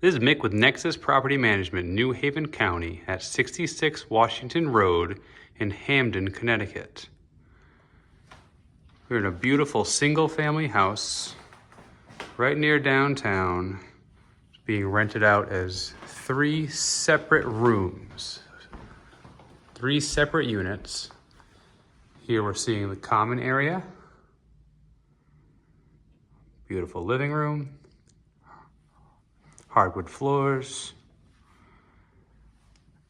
This is Mick with Nexus Property Management, New Haven County at 66 Washington Road in Hamden, Connecticut. We're in a beautiful single-family house right near downtown. It's being rented out as 3 separate rooms, 3 separate units. Here we're seeing the common area, beautiful living room, hardwood floors,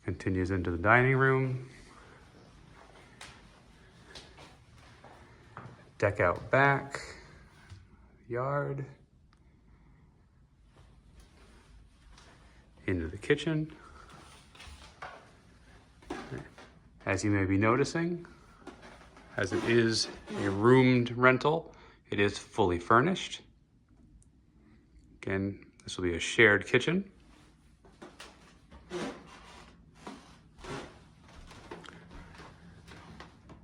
continues into the dining room, deck out back, yard, into the kitchen. As you may be noticing, as it is a roomed rental, it is fully furnished. Again, this will be a shared kitchen.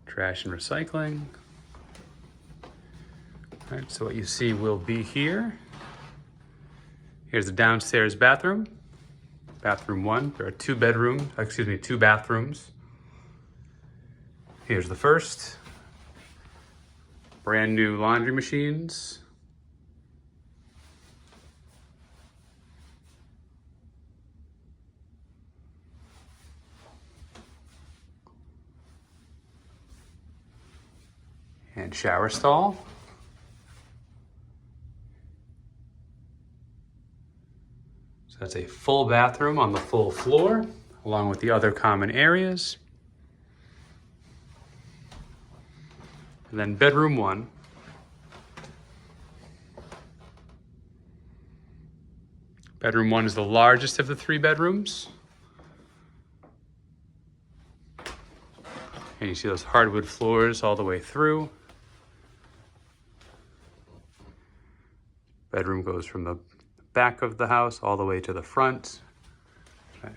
Trash and recycling. All right, so what you see will be here. Here's the downstairs bathroom. Bathroom 1. There are 2 bathrooms. Here's the first. Brand new laundry machines. And shower stall. So that's a full bathroom on the full floor, along with the other common areas. And then bedroom 1. Bedroom 1 is the largest of the 3 bedrooms. And you see those hardwood floors all the way through. Bedroom goes from the back of the house all the way to the front. Okay.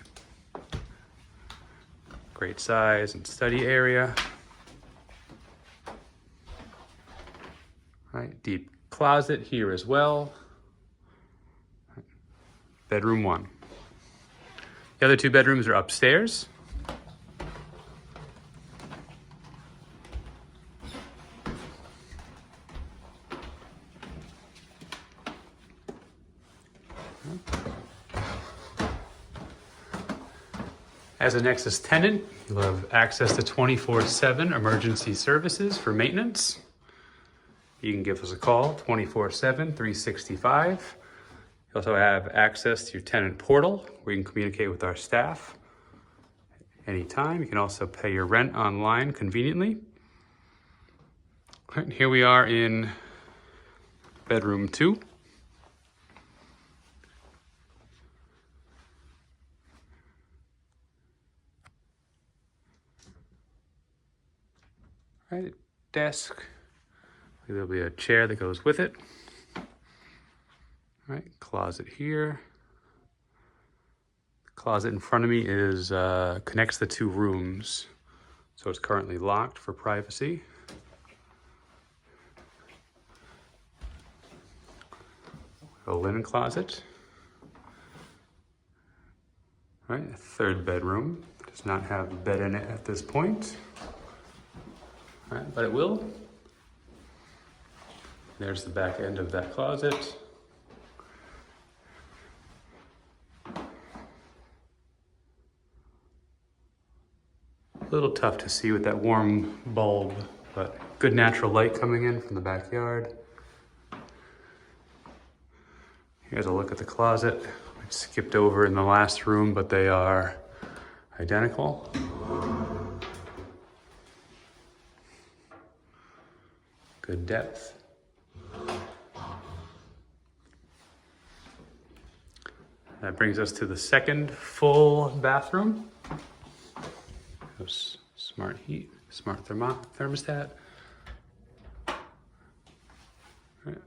Great size and study area. All right, deep closet here as well. Bedroom 1. The other 2 bedrooms are upstairs. As a Nexus tenant, you'll have access to 24/7 emergency services for maintenance. You can give us a call 24/7, 365. You also have access to your tenant portal where you can communicate with our staff anytime. You can also pay your rent online conveniently. And here we are in bedroom 2. Right, desk. There'll be a chair that goes with it. All right, closet here. The closet in front of me is connects the 2 rooms, so it's currently locked for privacy. A linen closet. All right, a 3rd bedroom. Does not have a bed in it at this point. All right, but it will. There's the back end of that closet. A little tough to see with that warm bulb, but good natural light coming in from the backyard. Here's a look at the closet. I skipped over in the last room, but they are identical. Good depth. That brings us to the 2nd full bathroom. Smart heat, smart thermostat. Right.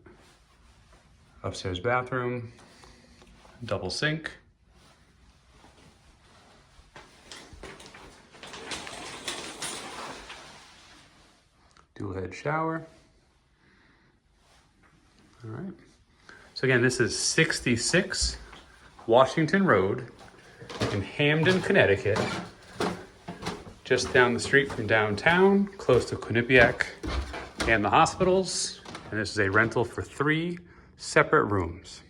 Upstairs bathroom, double sink. Dual head shower. All right. So again, this is 66 Washington Road in Hamden, Connecticut. Just down the street from downtown, close to Quinnipiac and the hospitals. And this is a rental for 3 separate rooms.